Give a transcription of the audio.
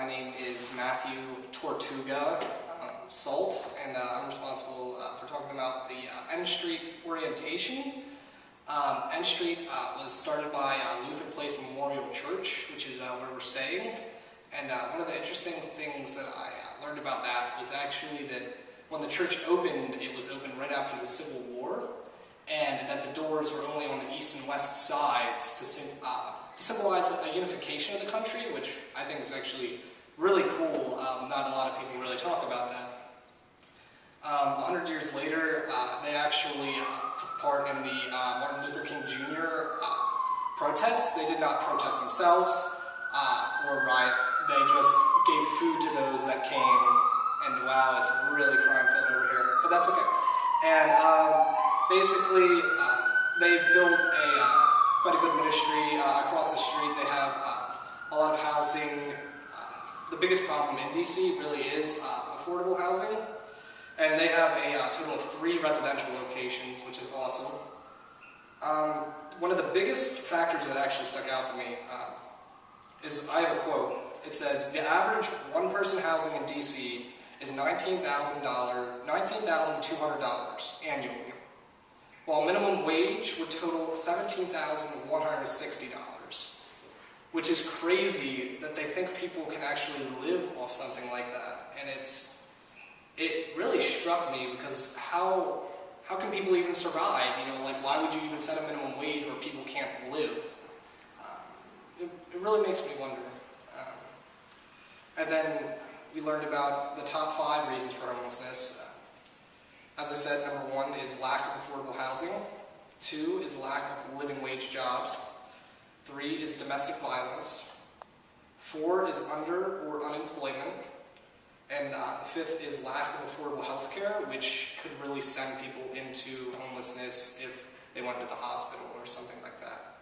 name is Matthew Tortuga Salt, and I'm responsible for talking about the N Street orientation. N Street was started by Luther Place Memorial Church, which is where we're staying. And one of the interesting things that I learned about that was actually that when the church opened, it was opened right after the Civil War, and that the doors were only on the east and west sides to symbolize a unification of the country, which I think is actually really cool. Not a lot of people really talk about that. 100 years later, they actually took part in the Martin Luther King Jr. Protests. They did not protest themselves or riot. They just gave food to those that came, and wow, it's really crime-filled over here, but that's okay. And basically, they've built quite a good ministry across the street. They have a lot of housing. The biggest problem in DC really is affordable housing, and they have a total of 3 residential locations, which is awesome. One of the biggest factors that actually stuck out to me is, I have a quote. It says, the average one-person housing in DC is $19,200 annually, while minimum wage would total $17,160, which is crazy that they think people can actually live off something like that. And it really struck me, because how can people even survive? You know, like, why would you even set a minimum wage where people can't live? It really makes me wonder. And then we learned about the top 5 reasons for homelessness. As I said, number 1 is lack of affordable housing. 2 is lack of living wage jobs. 3 is domestic violence. 4 is under or unemployment. And 5th is lack of affordable health care, which could really send people into homelessness if they went to the hospital or something like that.